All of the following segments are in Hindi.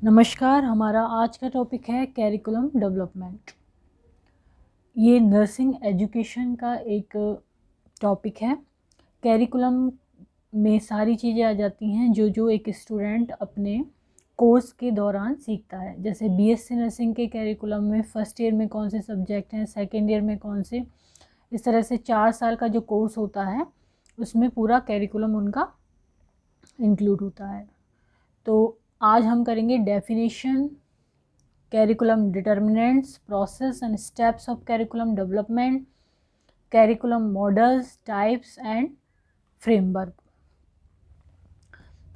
नमस्कार। हमारा आज का टॉपिक है कैरिकुलम डेवलपमेंट। ये नर्सिंग एजुकेशन का एक टॉपिक है। कैरिकुलम में सारी चीज़ें आ जाती हैं जो एक स्टूडेंट अपने कोर्स के दौरान सीखता है। जैसे बीएससी नर्सिंग के कैरिकुलम में फर्स्ट ईयर में कौन से सब्जेक्ट हैं, सेकेंड ईयर में कौन से, इस तरह से 4 साल का जो कोर्स होता है उसमें पूरा कैरिकुलम उनका इंक्लूड होता है। तो आज हम करेंगे definition, curriculum determinants, process and steps of curriculum development, curriculum models, types and framework.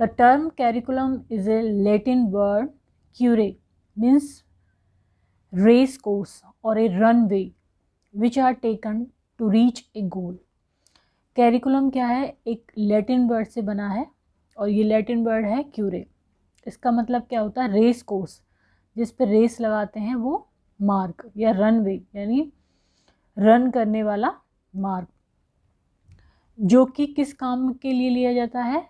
The term curriculum is a Latin word cure, means race course or a runway which are taken to reach a goal. Curriculum क्या है? एक लैटिन वर्ड से बना है और ये लैटिन वर्ड है क्यूरे। इसका मतलब क्या होता है? रेस कोर्स, जिस पे रेस लगाते हैं वो मार्ग, या रनवे यानी रन करने वाला मार्ग, जो कि किस काम के लिए लिया जाता है?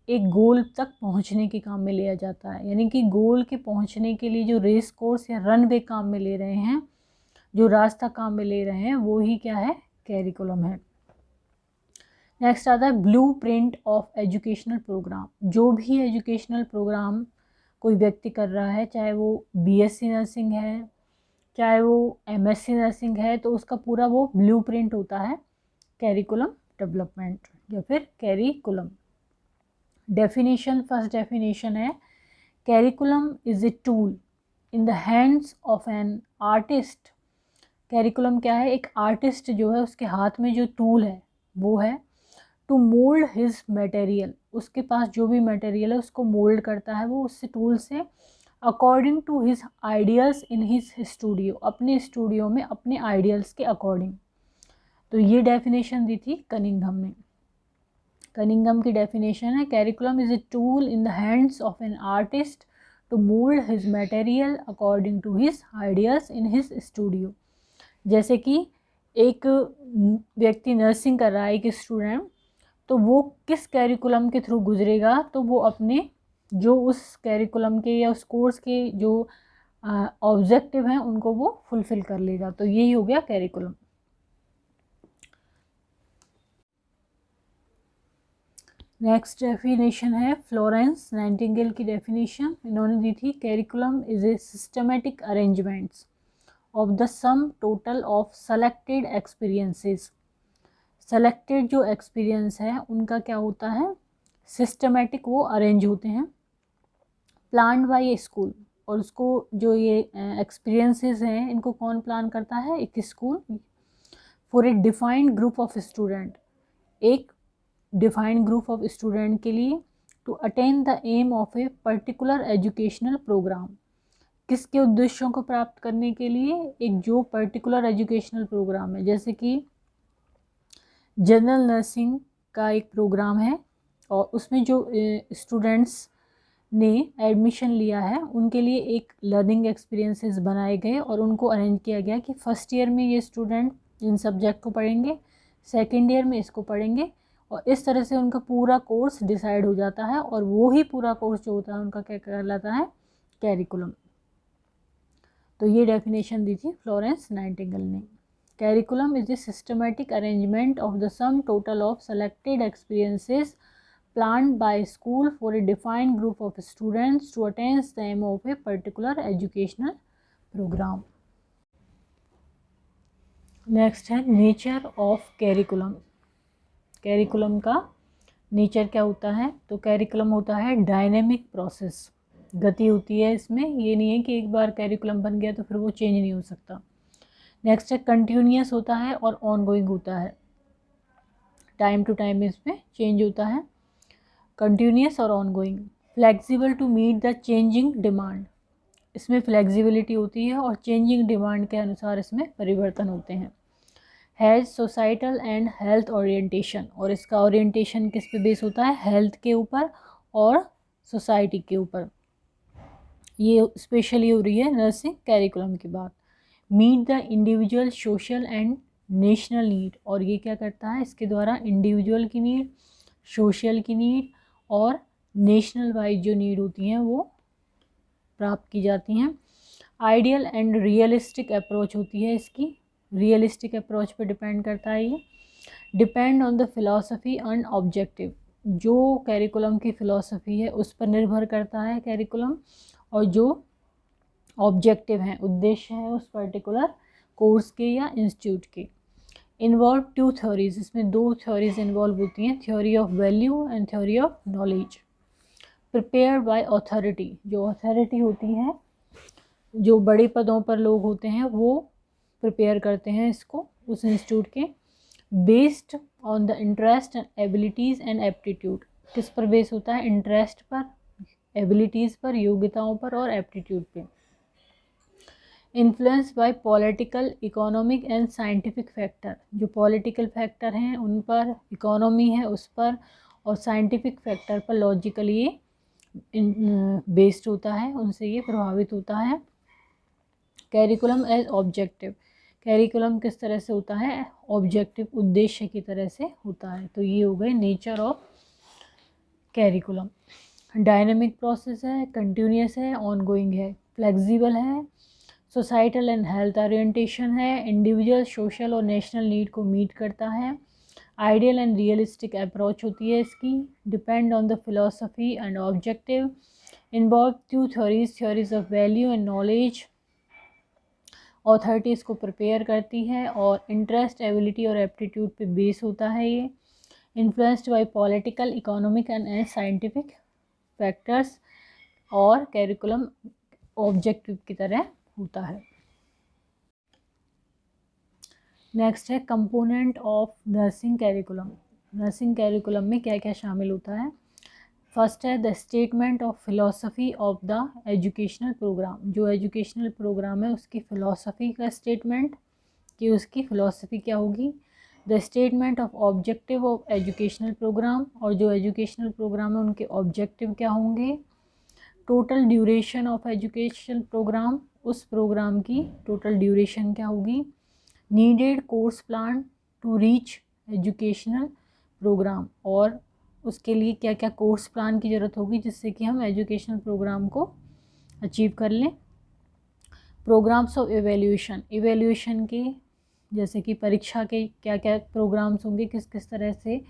एक गोल तक पहुंचने के काम में लिया जाता है। यानी कि गोल के पहुंचने के लिए जो रेस कोर्स या रनवे काम में ले रहे हैं, जो रास्ता काम में ले रहे हैं, वो ही क्या है? कैरिकुलम है। नेक्स्ट आता है blue print of educational program. जो भी एजुकेशनल प्रोग्राम कोई व्यक्ति कर रहा है, चाहे वो बीएससी नर्सिंग है, चाहे वो एमएससी नर्सिंग है, तो उसका पूरा वो ब्लू प्रिंट होता है कैरिकुलम डेवलपमेंट या फिर कैरिकुलम। डेफिनेशन, फर्स्ट डेफिनेशन है curriculum is a tool in the hands of an artist. Curriculum क्या है? एक आर्टिस्ट जो है उसके हाथ में जो टूल है वो है टू मोल्ड हिज मटेरियल। उसके पास जो भी मटेरियल है उसको मोल्ड करता है वो उससे टूल से, according to his ideals in his studio, अपने स्टूडियो में अपने आइडियल्स के अकॉर्डिंग। तो ये डेफिनेशन दी थी कनिंघम ने। कनिंघम की डेफिनेशन है curriculum is a tool in the hands of an artist to mould his material according to his ideals in his studio. जैसे कि एक व्यक्ति नर्सिंग कर रहा है, एक स्टूडेंट, तो वो किस कैरिकुलम के थ्रू गुजरेगा? तो वो अपने जो उस कैरिकुलम के या उस कोर्स के जो ऑब्जेक्टिव हैं उनको वो फुलफिल कर लेगा। तो यही हो गया कैरिकुलम। नेक्स्ट डेफिनेशन है फ्लोरेंस नाइटिंगेल की डेफिनेशन। इन्होंने दी थी curriculum is a systematic arrangements of the sum total of selected experiences. Selected जो एक्सपीरियंस है उनका क्या होता है? सिस्टमेटिक वो अरेंज होते हैं, प्लान बाय ए स्कूल। और उसको जो ये एक्सपीरियंसेस हैं इनको कौन प्लान करता है? एक school. For a defined group of student, एक डिफाइंड ग्रुप ऑफ स्टूडेंट के लिए, to attain the aim of a particular educational program. किसके उद्देश्यों को प्राप्त करने के लिए? एक जो पर्टिकुलर एजुकेशनल प्रोग्राम है। जैसे कि जनरल नर्सिंग का एक प्रोग्राम है और उसमें जो स्टूडेंट्स ने एडमिशन लिया है उनके लिए एक लर्निंग एक्सपीरियंसेस बनाए गए और उनको अरेंज किया गया कि फर्स्ट ईयर में ये स्टूडेंट इन सब्जेक्ट को पढ़ेंगे, सेकेंड ईयर में इसको पढ़ेंगे, और इस तरह से उनका पूरा कोर्स डिसाइड हो जाता है। और वो ही पूरा कोर्स जो होता है उनका क्या कहलाता है? कैरिकुलम। तो ये डेफिनेशन दी थी फ्लोरेंस नाइटिंगेल ने। Curriculum is a systematic arrangement of the sum total of selected experiences planned by school for a defined group of students to attain the aim of a particular educational program. Next है नेचर ऑफ कैरिकुलम। कैरिकुलम का नेचर क्या होता है? तो कैरिकुलम होता है डायनेमिक प्रोसेस, गति होती है इसमें। ये नहीं है कि एक बार कैरिकुलम बन गया तो फिर वो चेंज नहीं हो सकता। नेक्स्ट है कंटिन्यूस होता है और ऑनगोइंग होता है, टाइम टू टाइम इसमें चेंज होता है। कंटिन्यूस और ongoing. Flexible to meet the changing demand, इसमें फ्लेक्सिबिलिटी होती है और चेंजिंग डिमांड के अनुसार इसमें परिवर्तन होते हैं। Has societal and health orientation, और इसका ओरिएंटेशन किस पे बेस होता है? हेल्थ के ऊपर और सोसाइटी के ऊपर। ये स्पेशली हो रही है नर्सिंग कैरिकुलम की बात। Meet the individual social and national need, और ये क्या करता है? इसके द्वारा इंडिविजुअल की नीड, सोशल की नीड और नेशनल वाइज जो नीड होती हैं वो प्राप्त की जाती हैं। आइडियल एंड रियलिस्टिक अप्रोच होती है इसकी, रियलिस्टिक अप्रोच पे डिपेंड करता है ये। Depend on the philosophy and objective, जो कैरिकुलम की फ़िलॉसफी है उस पर निर्भर करता है कैरिकुलम, और जो ऑब्जेक्टिव हैं, उद्देश्य हैं उस पर्टिकुलर कोर्स के या इंस्टीट्यूट के। इन्वॉल्व 2 थ्योरीज, इसमें 2 थ्योरीज इन्वॉल्व होती हैं, theory of value and theory of knowledge. Prepare by authority, जो अथॉरिटी होती है, जो बड़े पदों पर लोग होते हैं वो प्रिपेयर करते हैं इसको उस इंस्टीट्यूट के। Based on the interest and abilities and aptitude, किस पर बेस होता है? इंटरेस्ट पर, एबिलिटीज़ पर, योग्यताओं पर और एप्टीट्यूड पे। Influence by political, economic and scientific factor, जो पॉलिटिकल फैक्टर हैं उन पर, इकोनॉमी है उस पर, और साइंटिफिक फैक्टर पर लॉजिकली ये बेस्ड होता है, उनसे ये प्रभावित होता है। कैरिकुलम एज ऑब्जेक्टिव, कैरिकुलम किस तरह से होता है? ऑब्जेक्टिव, उद्देश्य की तरह से होता है। तो ये हो गए nature of curriculum. Dynamic process है, कंटिन्यूस है, ऑनगोइंग है, फ्लेक्सिबल है, सोसाइटल एंड हेल्थ ओरिएंटेशन है, इंडिविजुअल, सोशल और नेशनल नीड को मीट करता है। आइडियल एंड रियलिस्टिक अप्रोच होती है इसकी। Depend on the philosophy and objective. Involve 2 theories, theories of value and knowledge. Authority इसको प्रिपेयर करती है और इंटरेस्ट, एबिलिटी और एप्टीट्यूड पे बेस होता है ये। Influenced by political, economic and scientific factors, और कैरिकुलम ऑब्जेक्टिव की तरह होता है। नेक्स्ट है component of nursing curriculum. Nursing curriculum में क्या क्या शामिल होता है? फर्स्ट है the statement of philosophy of the educational program, जो एजुकेशनल प्रोग्राम है उसकी फ़िलॉसफी का स्टेटमेंट, कि उसकी फ़िलॉसफी क्या होगी। The statement of objective of educational program, और जो एजुकेशनल प्रोग्राम है उनके ऑब्जेक्टिव क्या होंगे। Total duration of educational program, उस प्रोग्राम की टोटल ड्यूरेशन क्या होगी। Needed course plan to reach educational program, और उसके लिए क्या क्या कोर्स प्लान की ज़रूरत होगी जिससे कि हम एजुकेशनल प्रोग्राम को अचीव कर लें। प्रोग्राम्स ऑफ एवेल्यूशन, एवेल्यूशन के जैसे कि परीक्षा के क्या क्या प्रोग्राम्स होंगे, किस किस तरह से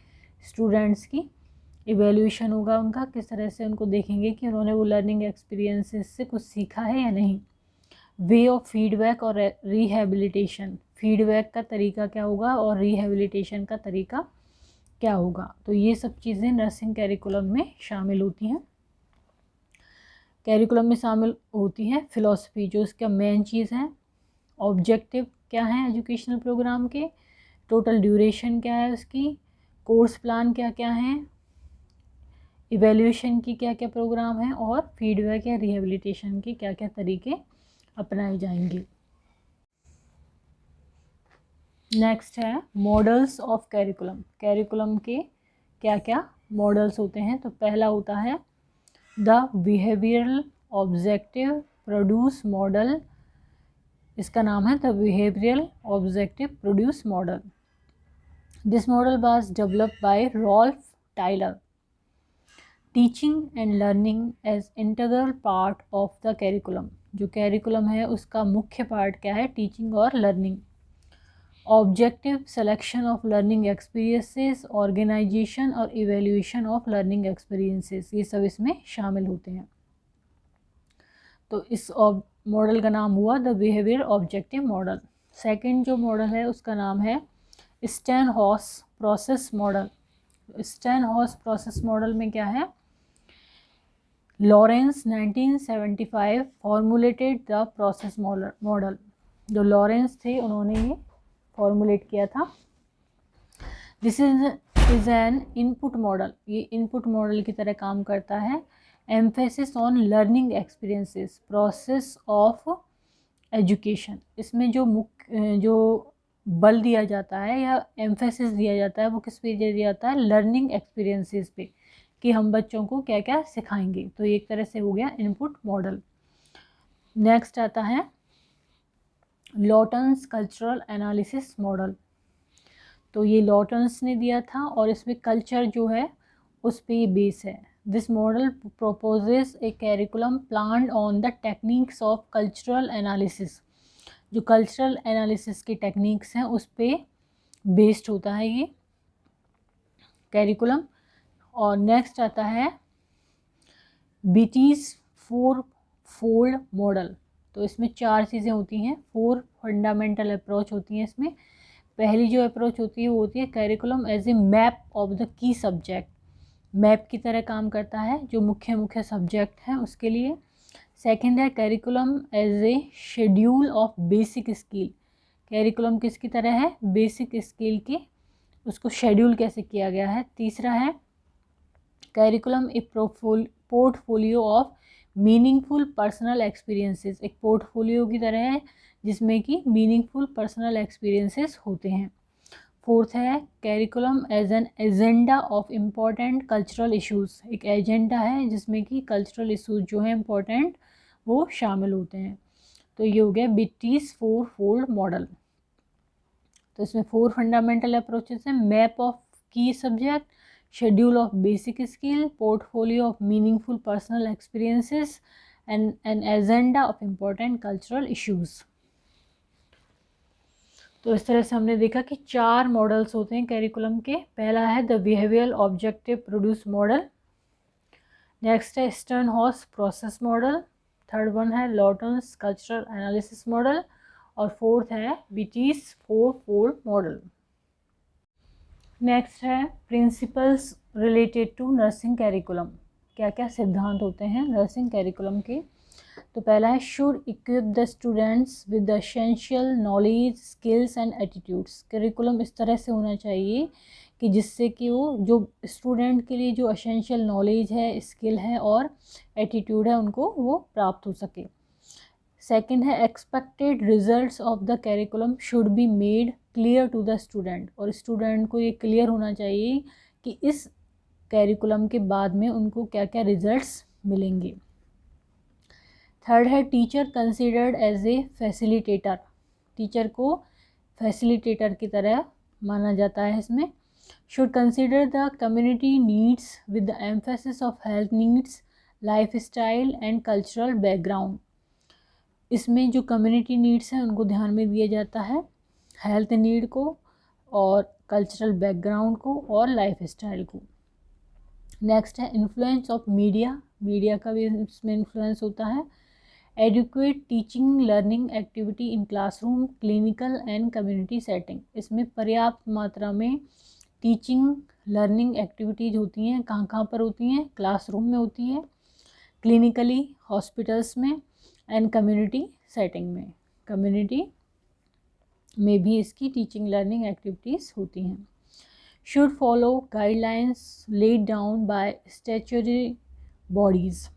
स्टूडेंट्स की इवेल्यूशन होगा, उनका किस तरह से उनको देखेंगे कि उन्होंने वो लर्निंग एक्सपीरियंसेस से कुछ सीखा है या नहीं। वे ऑफ फीडबैक और रिहेबिलिटेशन, फीडबैक का तरीका क्या होगा और रिहेबिलिटेशन का तरीका क्या होगा। तो ये सब चीज़ें नर्सिंग कैरिकुलम में शामिल होती हैं। कैरिकुलम में शामिल होती है फिलॉसफी, जो इसका मेन चीज़ है। ऑब्जेक्टिव क्या है एजुकेशनल प्रोग्राम के, टोटल ड्यूरेशन क्या है उसकी, कोर्स प्लान क्या क्या है, इवेल्यूशन की क्या क्या प्रोग्राम है, और फीडबैक या रिहेबिलिटेशन के क्या क्या तरीके अपनाए जाएंगे। नेक्स्ट है मॉडल्स ऑफ कैरिकुलम, कैरिकुलम के क्या क्या मॉडल्स होते हैं। तो पहला होता है the behavioural objective produce model, इसका नाम है the behavioural objective produce model. This model was developed by Ralph Tyler. Teaching and learning as integral part of the curriculum, जो कैरिकुलम है उसका मुख्य पार्ट क्या है, टीचिंग और learning. Objective selection of learning experiences, organisation और इवेल्यूशन ऑफ लर्निंग एक्सपीरियंसेस, ये सब इसमें शामिल होते हैं। तो इस मॉडल का नाम हुआ the behaviour objective model. Second जो मॉडल है उसका नाम है स्टेनहॉस प्रोसेस मॉडल। स्टेनहॉस प्रोसेस मॉडल में क्या है, Lawrence 1975 formulated the process model, जो लॉरेंस थे उन्होंने ये फॉर्मुलेट किया था। This is an input model, ये इनपुट मॉडल की तरह काम करता है। Emphasis on learning experiences, process of education, इसमें जो बल दिया जाता है या एम्फेसिस दिया जाता है वो किस पे दिया जाता है, लर्निंग एक्सपीरियंसेस पे, कि हम बच्चों को क्या क्या सिखाएंगे। तो एक तरह से हो गया इनपुट मॉडल। नेक्स्ट आता है लॉटन्स कल्चरल एनालिसिस मॉडल। तो ये लॉटन्स ने दिया था और इसमें कल्चर जो है उस पे ये बेस है। This model purposes A curriculum planned on the techniques of cultural analysis. जो कल्चरल एनालिसिस की टेक्निक्स हैं उस पे बेस्ड होता है ये कैरिकुलम। और नेक्स्ट आता है बीटीज 4-फोल्ड मॉडल। तो इसमें 4 चीज़ें होती हैं, 4 फंडामेंटल अप्रोच होती हैं इसमें। पहली जो अप्रोच होती है वो होती है curriculum as a map of the key subject. Map की तरह काम करता है जो मुख्य सब्जेक्ट हैं उसके लिए। सेकंड है curriculum as a schedule of basic skill. Curriculum किसकी तरह है, बेसिक स्किल की, उसको शेड्यूल कैसे किया गया है। तीसरा है curriculum A portfolio of meaningful personal experiences. एक पोर्टफोलियो की तरह है जिसमें कि मीनिंगफुल पर्सनल एक्सपीरियंसेस होते हैं। फोर्थ है curriculum as an agenda of important cultural issues. एक एजेंडा है जिसमें कि कल्चरल इश्यूज जो हैं इम्पॉर्टेंट वो शामिल होते हैं। तो ये हो गया बिट्टीज 4-फोल्ड मॉडल। तो इसमें 4 फंडामेंटल अप्रोचेस हैं, मैप ऑफ की subject, schedule of basic skill, portfolio of meaningful personal experiences and N agenda of important cultural issues. तो इस तरह से हमने देखा कि 4 मॉडल्स होते हैं कैरिकुलम के। पहला है the behavioural objective produce model, next है Stenhouse process model, third one है लॉर्टन्स कल्चरल एनालिसिस मॉडल और फोर्थ है बीटीज 4-फोल्ड मॉडल। नेक्स्ट है principles related to nursing curriculum. क्या क्या सिद्धांत होते हैं नर्सिंग कैरिकुलम के। तो पहला है should equip the students with the essential knowledge skills and attitudes. Curriculum इस तरह से होना चाहिए कि जिससे कि वो जो स्टूडेंट के लिए जो एसेंशियल नॉलेज है, स्किल है और एटीट्यूड है उनको वो प्राप्त हो सके। सेकंड है expected results of the curriculum should be made clear to the student. और स्टूडेंट को ये क्लियर होना चाहिए कि इस करिकुलम के बाद में उनको क्या क्या रिजल्ट्स मिलेंगे। थर्ड है teacher considered as a facilitator. Teacher को फैसिलिटेटर की तरह माना जाता है इसमें। Should consider the community needs with the emphasis of health needs, life style and cultural background. इसमें जो कम्युनिटी नीड्स हैं उनको ध्यान में दिया जाता है, हेल्थ नीड को और कल्चरल बैकग्राउंड को और लाइफ स्टाइल को। नेक्स्ट है इन्फ्लुएंस ऑफ मीडिया। मीडिया का भी इसमें इन्फ्लुएंस होता है। Educate teaching learning activity in classroom, clinical and community setting. इसमें पर्याप्त मात्रा में टीचिंग लर्निंग एक्टिविटीज़ होती हैं। कहाँ कहाँ पर होती हैं, क्लासरूम में होती है, क्लिनिकली हॉस्पिटल्स में एंड कम्युनिटी सेटिंग में। कम्युनिटी में भी इसकी टीचिंग लर्निंग एक्टिविटीज़ होती हैं। Should follow guidelines laid down by statutory bodies.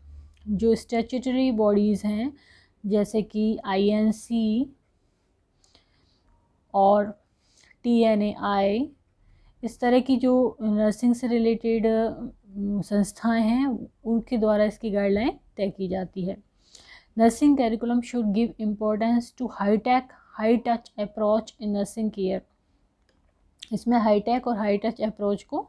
जो स्टैट्यूटरी बॉडीज़ हैं जैसे कि INC और TNAI, इस तरह की जो नर्सिंग से रिलेटेड संस्थाएं हैं उनके द्वारा इसकी गाइडलाइन तय की जाती है। Nursing curriculum should give importance to high touch approach in nursing care. इसमें हाईटेक और हाई टच अप्रोच को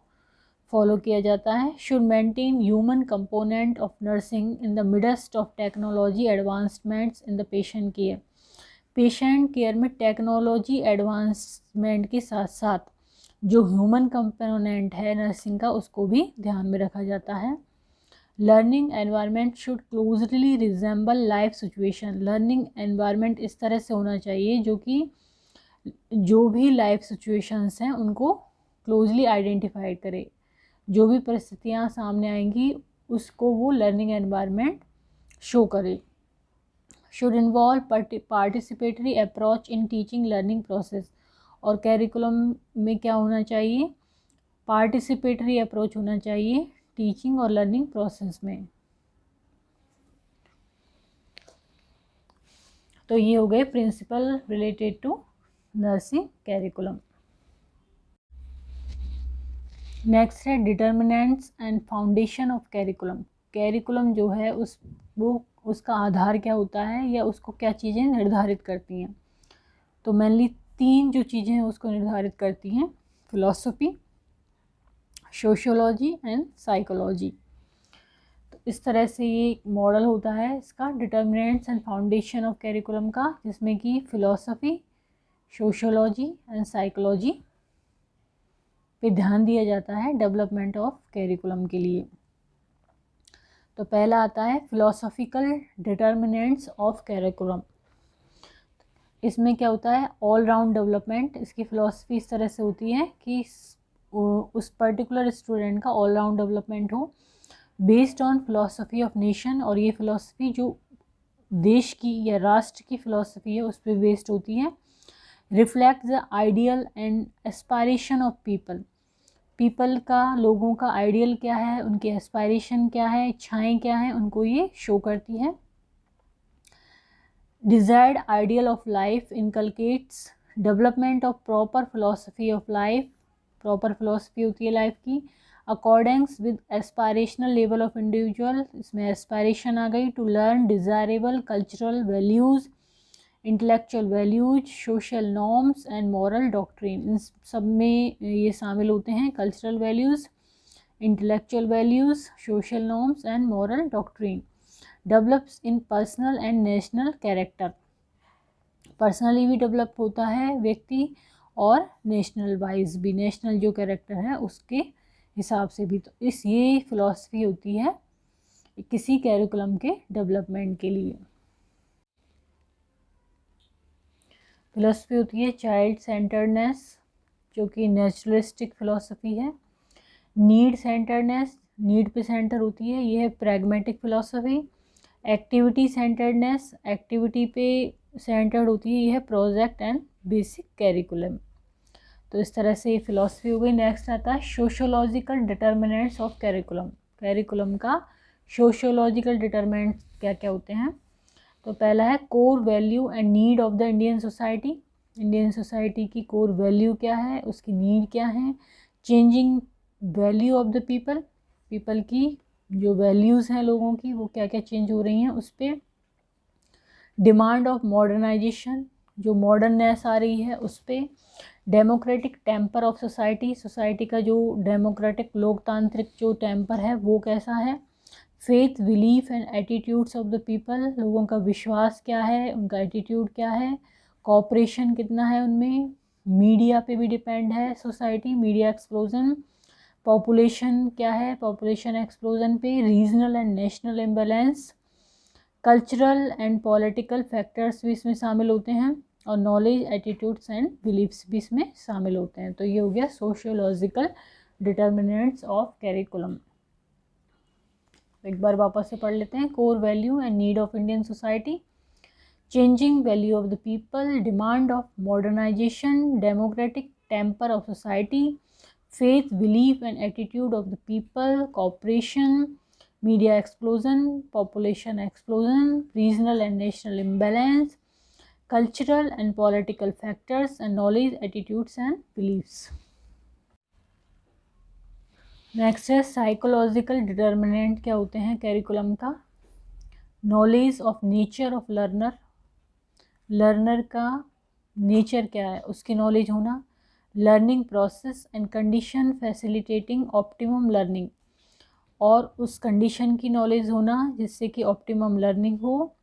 फॉलो किया जाता है। Should maintain human component of nursing in the midst of technology advancements in the patient care. Patient care में टेक्नोलॉजी एडवांसमेंट के साथ साथ जो ह्यूमन कंपोनेंट है नर्सिंग का उसको भी ध्यान में रखा जाता है। Learning environment should closely resemble life situation. Learning environment इस तरह से होना चाहिए जो कि जो भी लाइफ सिचुएशंस हैं उनको क्लोजली आइडेंटिफाई करे। जो भी परिस्थितियाँ सामने आएंगी उसको वो लर्निंग एनवायरनमेंट शो करे। Should involve participatory approach in teaching learning process. और कैरिकुलम में क्या होना चाहिए, पार्टिसिपेटरी अप्रोच होना चाहिए टीचिंग और लर्निंग प्रोसेस में। तो ये हो गए principle related to nursing curriculum. Next है determinants and foundation of curriculum. Curriculum जो है उसका आधार क्या होता है या उसको क्या चीज़ें निर्धारित करती हैं। तो मेनली 3 जो चीज़ें हैं उसको निर्धारित करती हैं, फिलॉसफी, सोशियोलॉजी एंड साइकोलॉजी। इस तरह से ये एक मॉडल होता है इसका, determinants and foundation of curriculum का, जिसमें कि फिलॉसफी, सोशियोलॉजी एंड साइकोलॉजी पे ध्यान दिया जाता है डेवलपमेंट ऑफ कैरिकुलम के लिए। तो पहला आता है फिलोसॉफिकल डिटर्मिनेंट्स ऑफ कैरिकुलम। इसमें क्या होता है, ऑल राउंड डेवलपमेंट। इसकी फ़िलॉसफी इस तरह से होती है कि उस पर्टिकुलर स्टूडेंट का ऑल राउंड डेवलपमेंट हो based on philosophy of nation, और ये फ़िलॉसफी जो देश की या राष्ट्र की फ़िलॉसफी है उस पर बेस्ड होती है। Reflect the ideal and aspiration of people का, लोगों का आइडियल क्या है, उनके एस्पायरेशन क्या है, इच्छाएँ क्या हैं, उनको ये शो करती है। Desired ideal of life inculcates development of proper philosophy of life. Proper philosophy होती है लाइफ की, according with aspirational level of individual. इसमें एस्पायरेशन आ गई, to learn desirable cultural values, intellectual values, social norms and moral doctrine. इन सब में ये शामिल होते हैं, cultural values, intellectual values, social norms and moral doctrine. Develops in personal and national character. Personally भी डेवलप होता है व्यक्ति और नेशनल वाइज भी, नेशनल जो कैरेक्टर है उसके हिसाब से भी। तो ये फिलॉसफी होती है किसी कैरिकुलम के डेवलपमेंट के लिए। फिलॉसफी होती है चाइल्ड सेंटर्डनेस, जो कि नेचुरलिस्टिक फिलॉसफी है। नीड सेंटर्डनेस, नीड पे सेंटर होती है, ये है pragmatic philosophy. Activity centredness, activity पे सेंटर्ड होती है, ये है प्रोजेक्ट एंड बेसिक कैरिकुलम। तो इस तरह से ये फिलॉसफी हो गई। नेक्स्ट आता है sociological determinants of curriculum. Curriculum का सोशियोलॉजिकल डिटर्मिनेंट्स क्या क्या होते हैं। तो पहला है core value and need of the Indian society. Indian society की कोर वैल्यू क्या है, उसकी नीड क्या है। Changing value of the people की जो वैल्यूज़ हैं लोगों की वो क्या क्या चेंज हो रही हैं उस पर। डिमांड ऑफ मॉडर्नाइजेशन, जो मॉडर्ननेस आ रही है उस पर। डेमोक्रेटिक टेम्पर ऑफ सोसाइटी का जो डेमोक्रेटिक लोकतांत्रिक जो टेम्पर है वो कैसा है। Faith, belief and attitudes of the people, लोगों का विश्वास क्या है, उनका एटीट्यूड क्या है। कॉपरेशन कितना है उनमें। मीडिया पे भी डिपेंड है सोसाइटी, मीडिया एक्सप्लोजन। पॉपुलेशन क्या है, पॉपुलेशन एक्सप्लोजन पे। Regional and national imbalance. Cultural and political factors भी इसमें शामिल होते हैं, और नॉलेज, एटीट्यूड्स एंड बिलीफ्स भी इसमें शामिल होते हैं। तो ये हो गया सोशियोलॉजिकल डिटर्मिनेंट्स ऑफ कैरिकुलम। एक बार वापस से पढ़ लेते हैं। Core value and need of Indian society, changing value of the people, demand of modernisation, democratic temper of society, faith, belief and attitude of the people, cooperation, media explosion, population explosion, regional and national imbalance, cultural and political factors, and knowledge, attitudes and beliefs. Next है साइकोलॉजिकल डिटर्मिनेंट क्या होते हैं कैरिकुलम का। Knowledge of nature of learner, learner का नेचर क्या है उसकी नॉलेज होना। Learning process and condition facilitating optimum learning, और उस कंडीशन की नॉलेज होना जिससे कि ऑप्टिमम लर्निंग हो,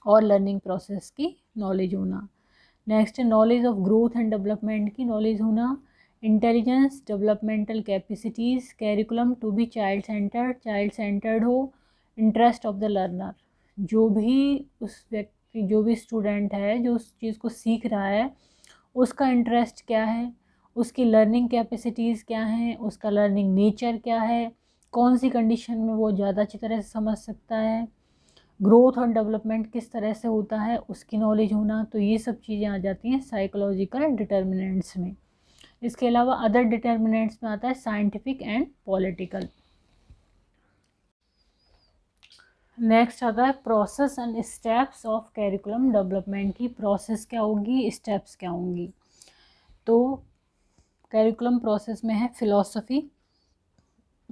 और लर्निंग प्रोसेस की नॉलेज होना। नेक्स्ट है knowledge of growth and development की नॉलेज होना। Intelligence, developmental capacities, curriculum to be child centred हो। इंटरेस्ट ऑफ द लर्नर, जो भी उस व्यक्ति, जो भी स्टूडेंट है जो उस चीज़ को सीख रहा है उसका इंटरेस्ट क्या है, उसकी लर्निंग कैपेसिटीज़ क्या हैं, उसका लर्निंग नेचर क्या है, कौन सी कंडीशन में वो ज़्यादा अच्छी तरह से समझ सकता है। ग्रोथ और डेवलपमेंट किस तरह से होता है उसकी नॉलेज होना। तो ये सब चीज़ें आ जाती हैं साइकोलॉजिकल डिटर्मिनेंट्स में। इसके अलावा अदर डिटर्मिनेंट्स में आता है साइंटिफिक एंड पॉलिटिकल। नेक्स्ट आता है process and steps of curriculum development की। प्रोसेस क्या होगी, स्टेप्स क्या होंगी। तो कैरिकुलम प्रोसेस में है फिलॉसफी,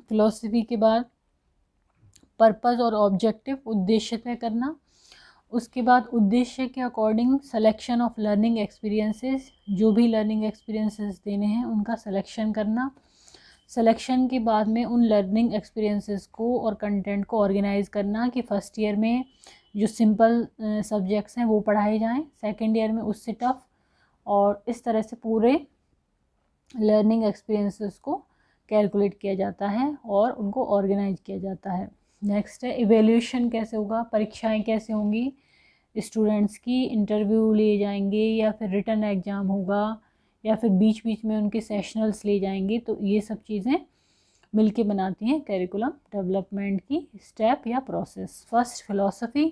फिलॉसफी के बाद पर्पस और ऑब्जेक्टिव, उद्देश्य तय करना। उसके बाद उद्देश्य के according selection of learning experiences, जो भी लर्निंग एक्सपीरियंसेस देने हैं उनका सिलेक्शन करना। सिलेक्शन के बाद में उन लर्निंग एक्सपीरियंसेस को और कंटेंट को ऑर्गेनाइज करना कि फ़र्स्ट ईयर में जो सिंपल सब्जेक्ट्स हैं वो पढ़ाए जाएं, सेकंड ईयर में उससे टफ, और इस तरह से पूरे लर्निंग एक्सपीरियंसेस को कैलकुलेट किया जाता है और उनको ऑर्गेनाइज किया जाता है। नेक्स्ट है इवेल्यूशन कैसे होगा, परीक्षाएं कैसे होंगी, स्टूडेंट्स की इंटरव्यू लिए जाएंगे या फिर रिटन एग्ज़ाम होगा या फिर बीच बीच में उनके सेशनल्स ले जाएंगे। तो ये सब चीज़ें मिलके बनाती हैं करिकुलम डेवलपमेंट की स्टेप या process. First philosophy,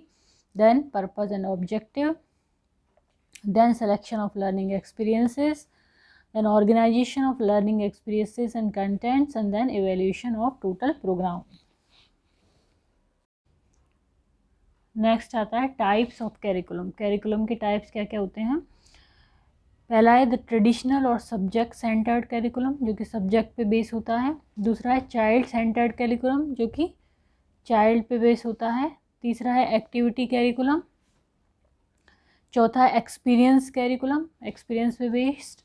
then purpose and objective, then selection of learning experiences, then organization of learning experiences and contents, and then evaluation of total program. Next आता है टाइप्स ऑफ कैरिकुलम। कैरिकुलम के टाइप्स क्या क्या होते हैं। पहला है द ट्रेडिशनल और सब्जेक्ट सेंटर्ड कैरिकुलम, जो कि सब्जेक्ट पे बेस होता है। दूसरा है चाइल्ड सेंटर्ड कैरिकुलम, जो कि चाइल्ड पे बेस होता है। तीसरा है एक्टिविटी कैरिकुलम। चौथा है एक्सपीरियंस कैरिकुलम, एक्सपीरियंस पे बेस्ड।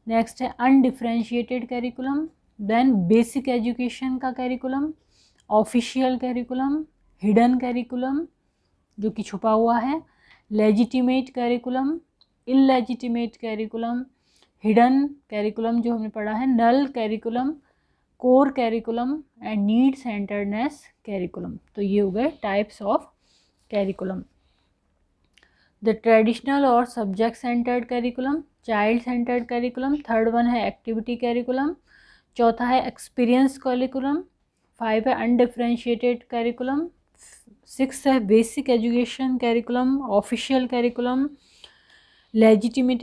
नेक्स्ट है undifferentiated curriculum, then basic education का curriculum, official curriculum, hidden curriculum जो कि छुपा हुआ है, legitimate curriculum, illegitimate curriculum, hidden curriculum जो हमने पढ़ा है, null curriculum, core curriculum and need centredness curriculum. तो ये हो गए types of curriculum. The traditional और subject centred curriculum, child centred curriculum, third one है एक्टिविटी कैरिकुलम, चौथा है एक्सपीरियंस कैरिकुलम, 5 है अनडिफ्रेंशिएटेड कैरिकुलम, 6 है basic education curriculum, official curriculum, legitimate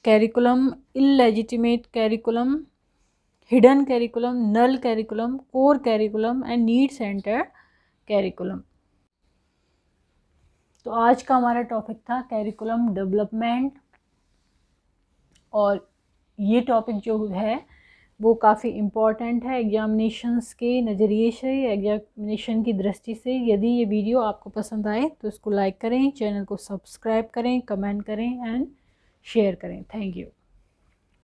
curriculum, illegitimate curriculum, hidden curriculum, null curriculum, core curriculum and need centred curriculum. तो आज का हमारा टॉपिक था कैरिकुलम डेवलपमेंट, और ये टॉपिक जो है वो काफ़ी इम्पॉर्टेंट है एग्जामिनेशंस के नज़रिए से, एग्जामिनेशन की दृष्टि से। यदि ये वीडियो आपको पसंद आए तो इसको लाइक करें, चैनल को सब्सक्राइब करें, कमेंट करें एंड शेयर करें। Thank you.